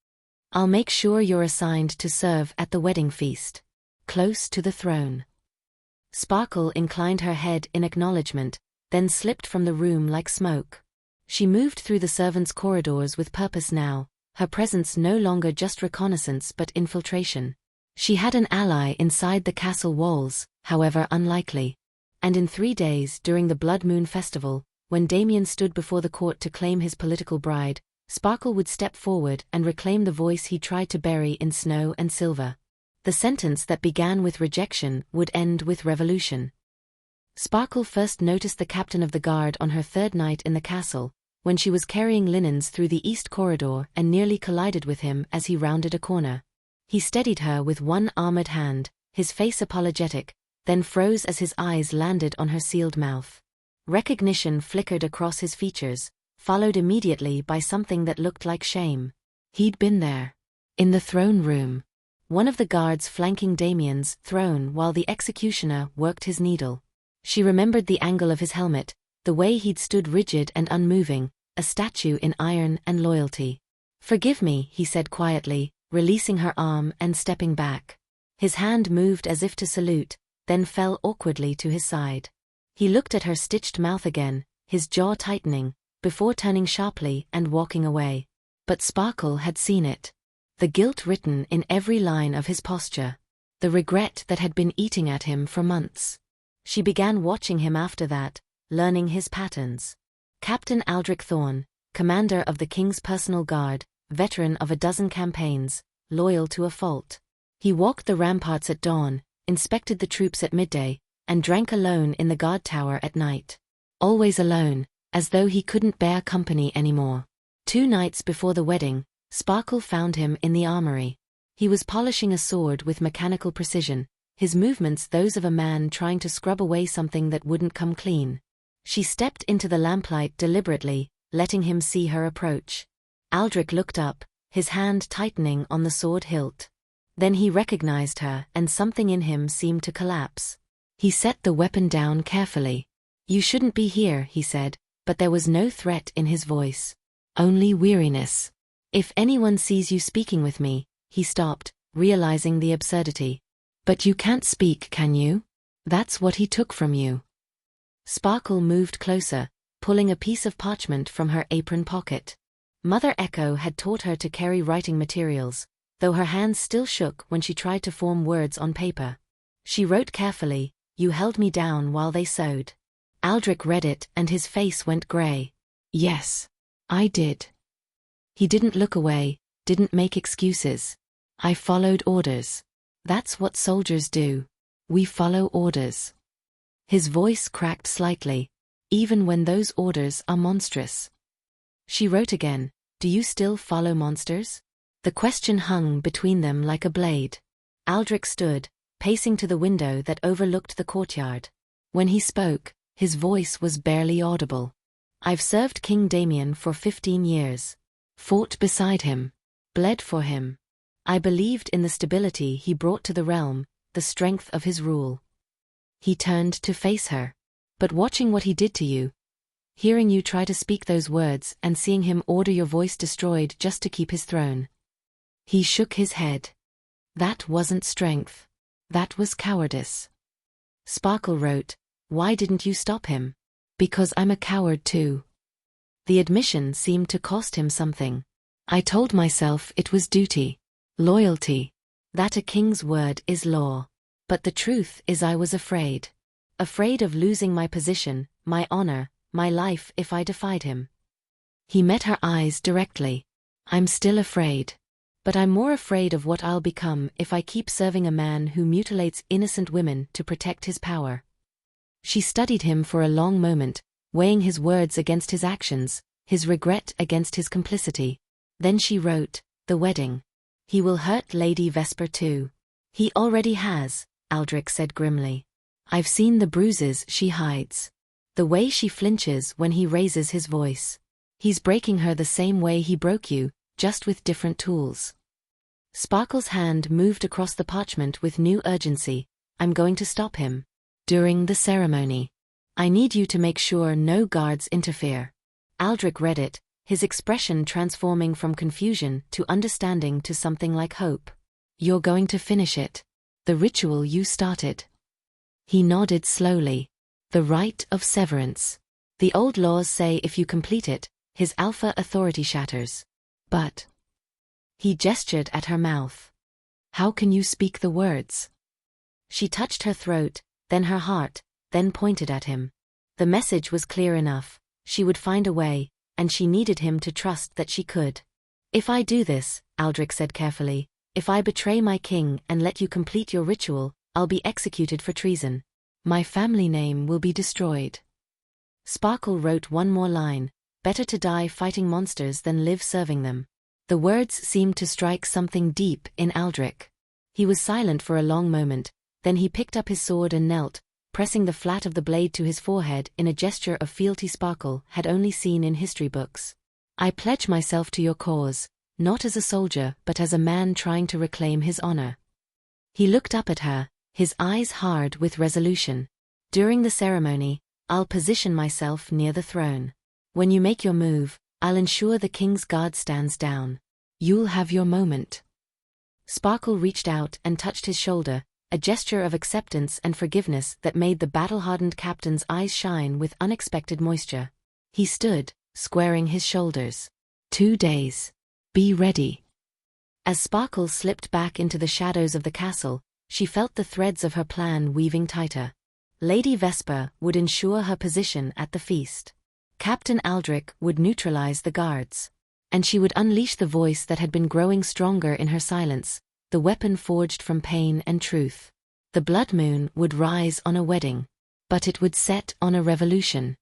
I'll make sure you're assigned to serve at the wedding feast. Close to the throne. Sparkle inclined her head in acknowledgement, then slipped from the room like smoke. She moved through the servants' corridors with purpose now, her presence no longer just reconnaissance but infiltration. She had an ally inside the castle walls, however unlikely. And in 3 days during the Blood Moon Festival, when Damien stood before the court to claim his political bride, Sparkle would step forward and reclaim the voice he tried to bury in snow and silver. The sentence that began with rejection would end with revolution. Sparkle first noticed the captain of the guard on her 3rd night in the castle, when she was carrying linens through the east corridor and nearly collided with him as he rounded a corner. He steadied her with one armored hand, his face apologetic, then froze as his eyes landed on her sealed mouth. Recognition flickered across his features, followed immediately by something that looked like shame. He'd been there. In the throne room. One of the guards flanking Damien's throne while the executioner worked his needle. She remembered the angle of his helmet, the way he'd stood rigid and unmoving, a statue in iron and loyalty. Forgive me, he said quietly, releasing her arm and stepping back. His hand moved as if to salute, then fell awkwardly to his side. He looked at her stitched mouth again, his jaw tightening, before turning sharply and walking away. But Sparkle had seen it. The guilt written in every line of his posture. The regret that had been eating at him for months. She began watching him after that, learning his patterns. Captain Aldrich Thorne, commander of the King's personal guard, veteran of a dozen campaigns, loyal to a fault. He walked the ramparts at dawn, inspected the troops at midday, and drank alone in the guard tower at night. Always alone, as though he couldn't bear company anymore. 2 nights before the wedding, Sparkle found him in the armory. He was polishing a sword with mechanical precision, his movements those of a man trying to scrub away something that wouldn't come clean. She stepped into the lamplight deliberately, letting him see her approach. Aldrich looked up, his hand tightening on the sword hilt. Then he recognized her and something in him seemed to collapse. He set the weapon down carefully. You shouldn't be here, he said, but there was no threat in his voice. Only weariness. If anyone sees you speaking with me, he stopped, realizing the absurdity. But you can't speak, can you? That's what he took from you. Sparkle moved closer, pulling a piece of parchment from her apron pocket. Mother Echo had taught her to carry writing materials, though her hands still shook when she tried to form words on paper. She wrote carefully, "You held me down while they sewed." Aldrich read it and his face went gray. Yes. I did. He didn't look away, didn't make excuses. I followed orders. That's what soldiers do. We follow orders. His voice cracked slightly, even when those orders are monstrous. She wrote again, "Do you still follow monsters?" The question hung between them like a blade. Aldrich stood, pacing to the window that overlooked the courtyard. When he spoke, his voice was barely audible. "I've served King Damien for 15 years. Fought beside him. Bled for him. I believed in the stability he brought to the realm, the strength of his rule." He turned to face her. "But watching what he did to you, hearing you try to speak those words and seeing him order your voice destroyed just to keep his throne." He shook his head. "That wasn't strength. That was cowardice." Sparkle wrote, "Why didn't you stop him?" "Because I'm a coward too." The admission seemed to cost him something. "I told myself it was duty. Loyalty. That a king's word is law. But the truth is I was afraid. Afraid of losing my position, my honor, my life if I defied him." He met her eyes directly. "I'm still afraid. But I'm more afraid of what I'll become if I keep serving a man who mutilates innocent women to protect his power." She studied him for a long moment, weighing his words against his actions, his regret against his complicity. Then she wrote, "The wedding. He will hurt Lady Vesper too." "He already has," Aldrich said grimly. "I've seen the bruises she hides. The way she flinches when he raises his voice. He's breaking her the same way he broke you, just with different tools." Sparkle's hand moved across the parchment with new urgency. "I'm going to stop him. During the ceremony. I need you to make sure no guards interfere." Aldrich read it, his expression transforming from confusion to understanding to something like hope. "You're going to finish it. The ritual you started." He nodded slowly. "The rite of severance. The old laws say if you complete it, his alpha authority shatters. But..." He gestured at her mouth. "How can you speak the words?" She touched her throat, then her heart, then pointed at him. The message was clear enough. She would find a way, and she needed him to trust that she could. "If I do this," Aldrich said carefully, "if I betray my king and let you complete your ritual, I'll be executed for treason. My family name will be destroyed." Sparkle wrote one more line, "Better to die fighting monsters than live serving them." The words seemed to strike something deep in Aldrich. He was silent for a long moment, then he picked up his sword and knelt, pressing the flat of the blade to his forehead in a gesture of fealty Sparkle had only seen in history books. "I pledge myself to your cause, not as a soldier but as a man trying to reclaim his honor." He looked up at her, his eyes hard with resolution. "During the ceremony, I'll position myself near the throne. When you make your move, I'll ensure the king's guard stands down. You'll have your moment." Sparkle reached out and touched his shoulder, a gesture of acceptance and forgiveness that made the battle-hardened captain's eyes shine with unexpected moisture. He stood, squaring his shoulders. 2 days. Be ready." As Sparkle slipped back into the shadows of the castle, she felt the threads of her plan weaving tighter. Lady Vesper would ensure her position at the feast. Captain Aldrich would neutralize the guards. And she would unleash the voice that had been growing stronger in her silence, the weapon forged from pain and truth. The blood moon would rise on a wedding. But it would set on a revolution.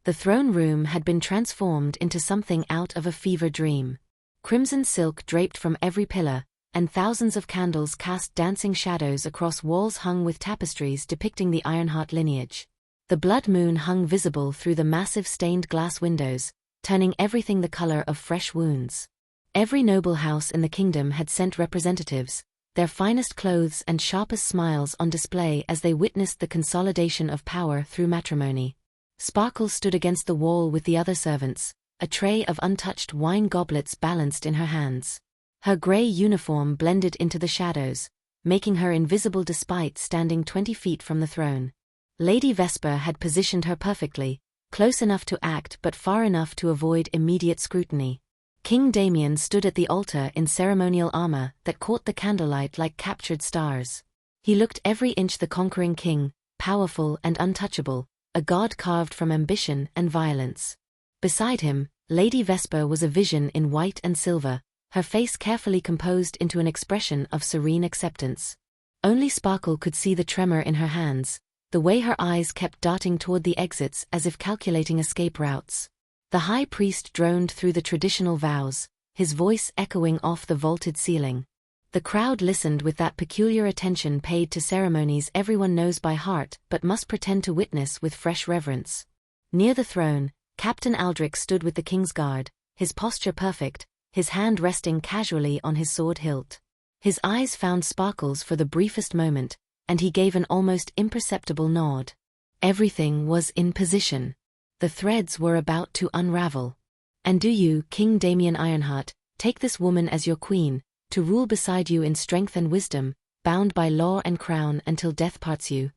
The throne room had been transformed into something out of a fever dream. Crimson silk draped from every pillar, and thousands of candles cast dancing shadows across walls hung with tapestries depicting the Ironheart lineage. The blood moon hung visible through the massive stained glass windows, turning everything the color of fresh wounds. Every noble house in the kingdom had sent representatives, their finest clothes and sharpest smiles on display as they witnessed the consolidation of power through matrimony. Sparkle stood against the wall with the other servants, a tray of untouched wine goblets balanced in her hands. Her gray uniform blended into the shadows, making her invisible despite standing 20 feet from the throne. Lady Vesper had positioned her perfectly, close enough to act but far enough to avoid immediate scrutiny. King Damien stood at the altar in ceremonial armor that caught the candlelight like captured stars. He looked every inch the conquering king, powerful and untouchable, a god carved from ambition and violence. Beside him, Lady Vesper was a vision in white and silver, her face carefully composed into an expression of serene acceptance. Only Sparkle could see the tremor in her hands, the way her eyes kept darting toward the exits as if calculating escape routes. The high priest droned through the traditional vows, his voice echoing off the vaulted ceiling. The crowd listened with that peculiar attention paid to ceremonies everyone knows by heart but must pretend to witness with fresh reverence. Near the throne, Captain Aldrich stood with the king's guard, his posture perfect, his hand resting casually on his sword hilt. His eyes found Sparkle's for the briefest moment, and he gave an almost imperceptible nod. Everything was in position. The threads were about to unravel. And do you, King Damien Ironheart, take this woman as your queen, to rule beside you in strength and wisdom, bound by law and crown until death parts you?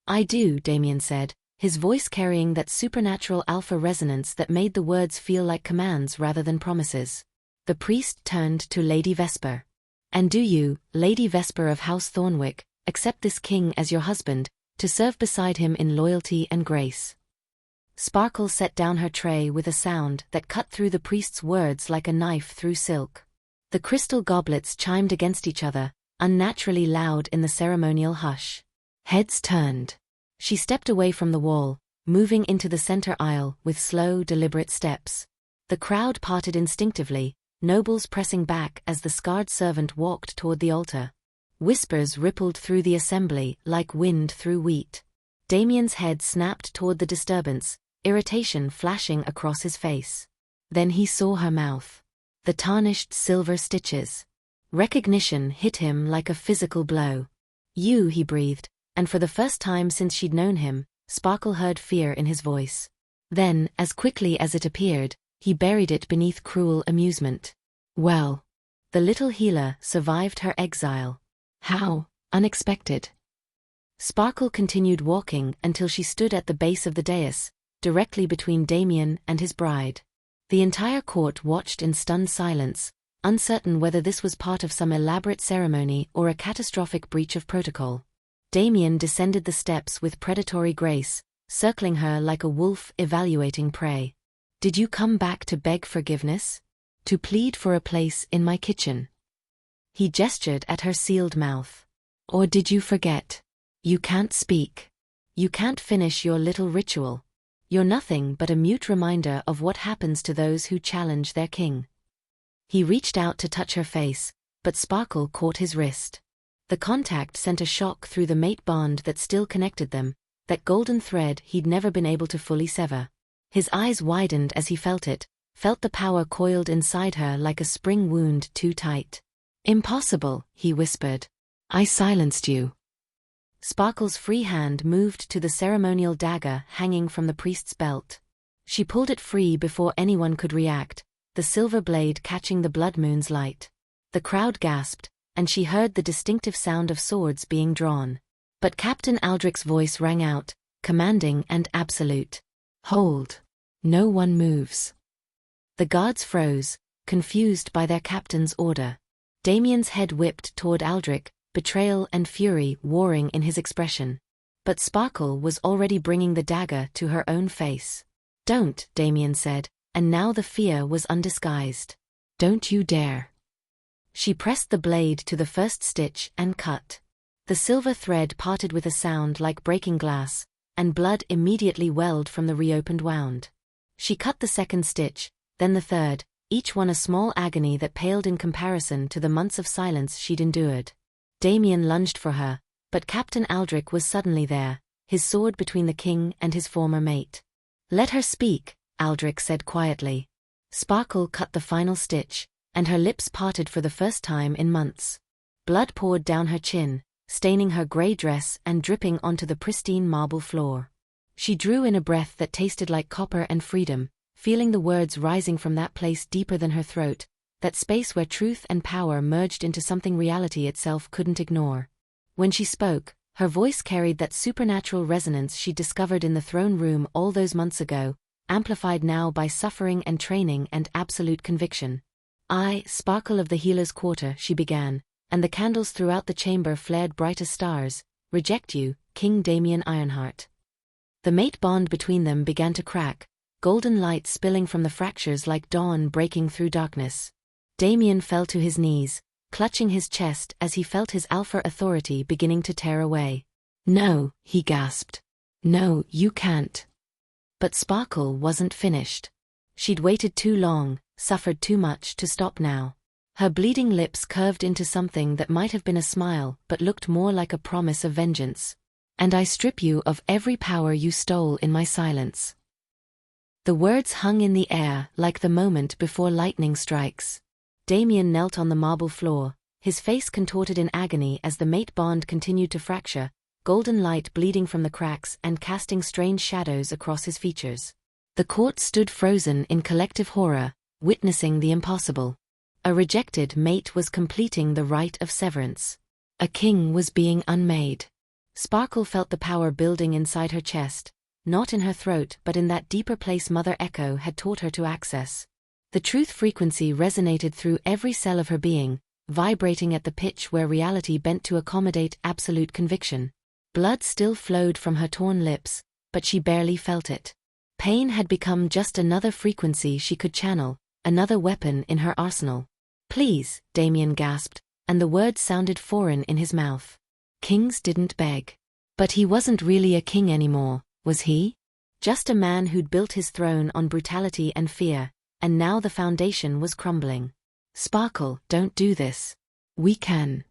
I do, Damien said, his voice carrying that supernatural alpha resonance that made the words feel like commands rather than promises. The priest turned to Lady Vesper. And do you, Lady Vesper of House Thornwick, accept this king as your husband, to serve beside him in loyalty and grace? Sparkle set down her tray with a sound that cut through the priest's words like a knife through silk. The crystal goblets chimed against each other, unnaturally loud in the ceremonial hush. Heads turned. She stepped away from the wall, moving into the center aisle with slow, deliberate steps. The crowd parted instinctively, nobles pressing back as the scarred servant walked toward the altar. Whispers rippled through the assembly like wind through wheat. Damien's head snapped toward the disturbance, irritation flashing across his face. Then he saw her mouth. The tarnished silver stitches. Recognition hit him like a physical blow. You, he breathed, and for the first time since she'd known him, Sparkle heard fear in his voice. Then, as quickly as it appeared, he buried it beneath cruel amusement. Well, the little healer survived her exile. How unexpected. Sparkle continued walking until she stood at the base of the dais, directly between Damien and his bride. The entire court watched in stunned silence, uncertain whether this was part of some elaborate ceremony or a catastrophic breach of protocol. Damien descended the steps with predatory grace, circling her like a wolf evaluating prey. Did you come back to beg forgiveness? To plead for a place in my kitchen? He gestured at her sealed mouth. Or did you forget? You can't speak. You can't finish your little ritual. You're nothing but a mute reminder of what happens to those who challenge their king. He reached out to touch her face, but Sparkle caught his wrist. The contact sent a shock through the mate bond that still connected them, that golden thread he'd never been able to fully sever. His eyes widened as he felt it, felt the power coiled inside her like a spring wound too tight. Impossible, he whispered. I silenced you. Sparkle's free hand moved to the ceremonial dagger hanging from the priest's belt. She pulled it free before anyone could react, the silver blade catching the blood moon's light. The crowd gasped, and she heard the distinctive sound of swords being drawn. But Captain Aldrich's voice rang out, commanding and absolute. Hold. No one moves. The guards froze, confused by their captain's order. Damien's head whipped toward Aldrich, betrayal and fury warring in his expression. But Sparkle was already bringing the dagger to her own face. Don't, Damien said, and now the fear was undisguised. Don't you dare. She pressed the blade to the first stitch and cut. The silver thread parted with a sound like breaking glass, and blood immediately welled from the reopened wound. She cut the second stitch, then the third, each one a small agony that paled in comparison to the months of silence she'd endured. Damien lunged for her, but Captain Aldrich was suddenly there, his sword between the king and his former mate. Let her speak, Aldrich said quietly. Sparkle cut the final stitch, and her lips parted for the first time in months. Blood poured down her chin, staining her grey dress and dripping onto the pristine marble floor. She drew in a breath that tasted like copper and freedom, feeling the words rising from that place deeper than her throat, that space where truth and power merged into something reality itself couldn't ignore. When she spoke, her voice carried that supernatural resonance she discovered in the throne room all those months ago, amplified now by suffering and training and absolute conviction. I, Sparkle of the Healer's Quarter, she began, and the candles throughout the chamber flared bright as stars, reject you, King Damien Ironheart. The mate bond between them began to crack, golden light spilling from the fractures like dawn breaking through darkness. Damien fell to his knees, clutching his chest as he felt his alpha authority beginning to tear away. "No," he gasped. "No, you can't." But Sparkle wasn't finished. She'd waited too long, suffered too much to stop now. Her bleeding lips curved into something that might have been a smile but looked more like a promise of vengeance. "And I strip you of every power you stole in my silence." The words hung in the air like the moment before lightning strikes. Damien knelt on the marble floor, his face contorted in agony as the mate bond continued to fracture, golden light bleeding from the cracks and casting strange shadows across his features. The court stood frozen in collective horror, witnessing the impossible. A rejected mate was completing the rite of severance. A king was being unmade. Sparkle felt the power building inside her chest, not in her throat but in that deeper place Mother Echo had taught her to access. The truth frequency resonated through every cell of her being, vibrating at the pitch where reality bent to accommodate absolute conviction. Blood still flowed from her torn lips, but she barely felt it. Pain had become just another frequency she could channel, another weapon in her arsenal. "Please," Damien gasped, and the words sounded foreign in his mouth. Kings didn't beg. But he wasn't really a king anymore, was he? Just a man who'd built his throne on brutality and fear, and now the foundation was crumbling. "Sparkle, don't do this. We can."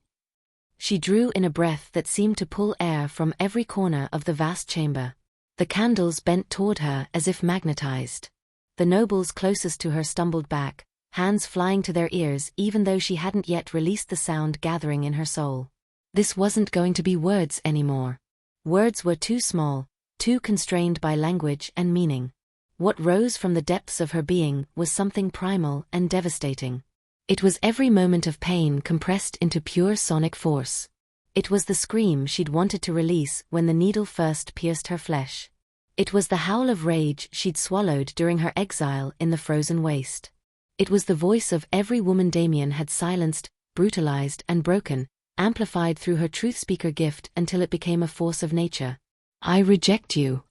She drew in a breath that seemed to pull air from every corner of the vast chamber. The candles bent toward her as if magnetized. The nobles closest to her stumbled back, hands flying to their ears even though she hadn't yet released the sound gathering in her soul. This wasn't going to be words anymore. Words were too small, too constrained by language and meaning. What rose from the depths of her being was something primal and devastating. It was every moment of pain compressed into pure sonic force. It was the scream she'd wanted to release when the needle first pierced her flesh. It was the howl of rage she'd swallowed during her exile in the frozen waste. It was the voice of every woman Damien had silenced, brutalized, and broken, amplified through her truth speaker gift until it became a force of nature. "I reject you."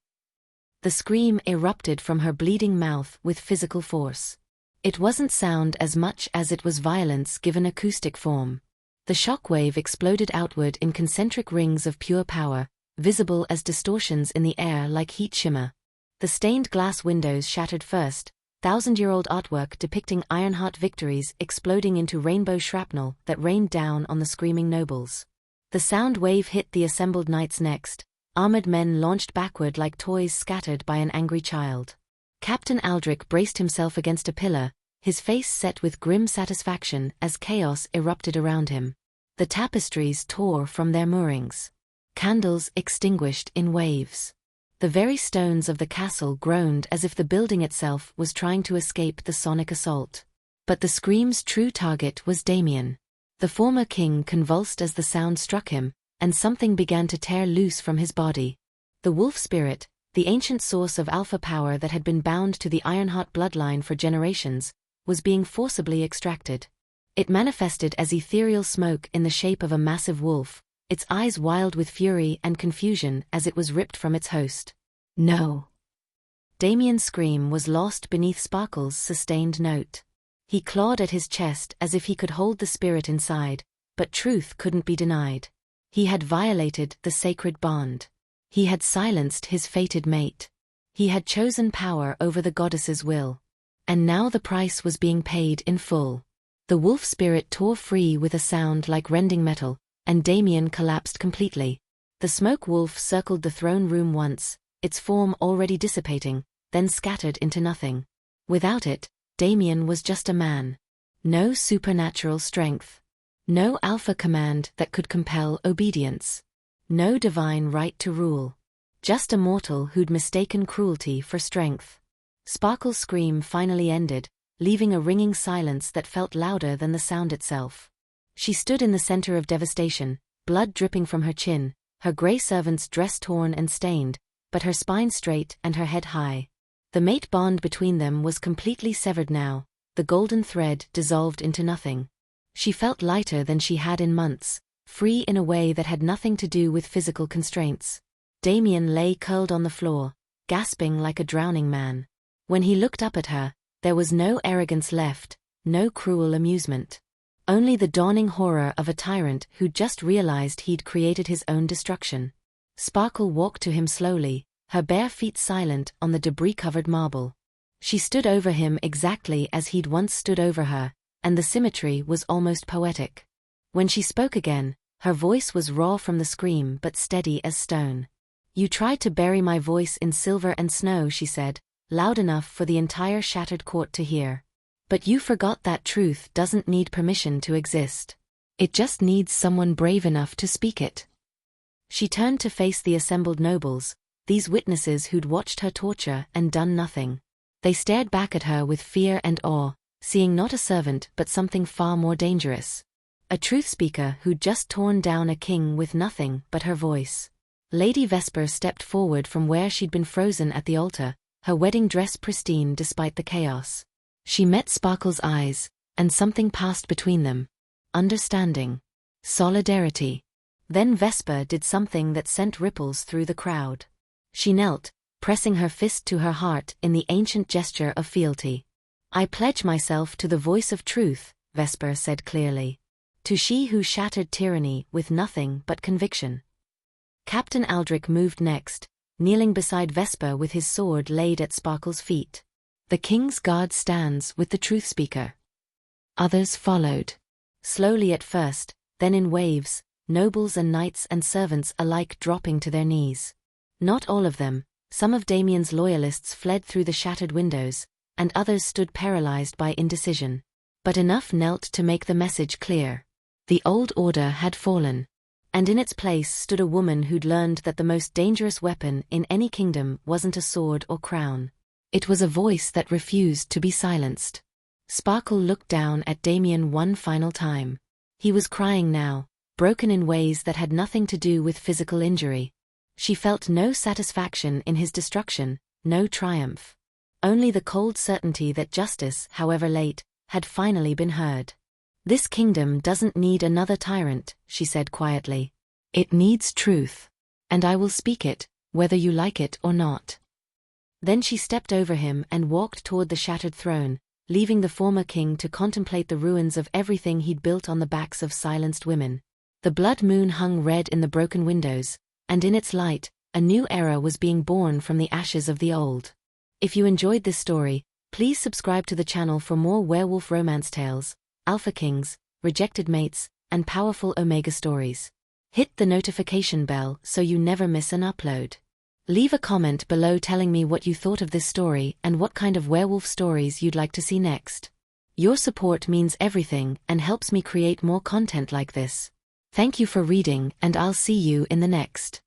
The scream erupted from her bleeding mouth with physical force. It wasn't sound as much as it was violence given acoustic form. The shockwave exploded outward in concentric rings of pure power, visible as distortions in the air like heat shimmer. The stained glass windows shattered first, thousand-year-old artwork depicting Ironheart victories exploding into rainbow shrapnel that rained down on the screaming nobles. The sound wave hit the assembled knights next, armored men launched backward like toys scattered by an angry child. Captain Aldrich braced himself against a pillar, his face set with grim satisfaction as chaos erupted around him. The tapestries tore from their moorings. Candles extinguished in waves. The very stones of the castle groaned as if the building itself was trying to escape the sonic assault. But the scream's true target was Damien. The former king convulsed as the sound struck him, and something began to tear loose from his body. The wolf spirit, the ancient source of alpha power that had been bound to the Ironheart bloodline for generations, was being forcibly extracted. It manifested as ethereal smoke in the shape of a massive wolf, its eyes wild with fury and confusion as it was ripped from its host. "No." Damien's scream was lost beneath Sparkle's sustained note. He clawed at his chest as if he could hold the spirit inside, but truth couldn't be denied. He had violated the sacred bond. He had silenced his fated mate. He had chosen power over the goddess's will. And now the price was being paid in full. The wolf spirit tore free with a sound like rending metal, and Damien collapsed completely. The smoke wolf circled the throne room once, its form already dissipating, then scattered into nothing. Without it, Damien was just a man. No supernatural strength. No alpha command that could compel obedience. No divine right to rule. Just a mortal who'd mistaken cruelty for strength. Sparkle's scream finally ended, leaving a ringing silence that felt louder than the sound itself. She stood in the center of devastation, blood dripping from her chin, her gray servant's dress torn and stained, but her spine straight and her head high. The mate bond between them was completely severed now, the golden thread dissolved into nothing. She felt lighter than she had in months, free in a way that had nothing to do with physical constraints. Damien lay curled on the floor, gasping like a drowning man. When he looked up at her, there was no arrogance left, no cruel amusement. Only the dawning horror of a tyrant who'd just realized he'd created his own destruction. Sparkle walked to him slowly, her bare feet silent on the debris-covered marble. She stood over him exactly as he'd once stood over her, and the symmetry was almost poetic. When she spoke again, her voice was raw from the scream but steady as stone. "You tried to bury my voice in silver and snow," she said, loud enough for the entire shattered court to hear. "But you forgot that truth doesn't need permission to exist. It just needs someone brave enough to speak it." She turned to face the assembled nobles, these witnesses who'd watched her torture and done nothing. They stared back at her with fear and awe, seeing not a servant but something far more dangerous. A truth speaker who'd just torn down a king with nothing but her voice. Lady Vesper stepped forward from where she'd been frozen at the altar, her wedding dress pristine despite the chaos. She met Sparkle's eyes, and something passed between them. Understanding. Solidarity. Then Vesper did something that sent ripples through the crowd. She knelt, pressing her fist to her heart in the ancient gesture of fealty. "I pledge myself to the voice of truth," Vesper said clearly. "To she who shattered tyranny with nothing but conviction." Captain Aldrich moved next, kneeling beside Vesper with his sword laid at Sparkle's feet. "The King's Guard stands with the truth speaker." Others followed. Slowly at first, then in waves, nobles and knights and servants alike dropping to their knees. Not all of them, some of Damien's loyalists fled through the shattered windows, and others stood paralyzed by indecision. But enough knelt to make the message clear. The old order had fallen. And in its place stood a woman who'd learned that the most dangerous weapon in any kingdom wasn't a sword or crown. It was a voice that refused to be silenced. Sparkle looked down at Damien one final time. He was crying now, broken in ways that had nothing to do with physical injury. She felt no satisfaction in his destruction, no triumph. Only the cold certainty that justice, however late, had finally been heard. "This kingdom doesn't need another tyrant," she said quietly. "It needs truth. And I will speak it, whether you like it or not." Then she stepped over him and walked toward the shattered throne, leaving the former king to contemplate the ruins of everything he'd built on the backs of silenced women. The blood moon hung red in the broken windows, and in its light, a new era was being born from the ashes of the old. If you enjoyed this story, please subscribe to the channel for more werewolf romance tales, alpha kings, rejected mates, and powerful omega stories. Hit the notification bell so you never miss an upload. Leave a comment below telling me what you thought of this story and what kind of werewolf stories you'd like to see next. Your support means everything and helps me create more content like this. Thank you for reading, and I'll see you in the next.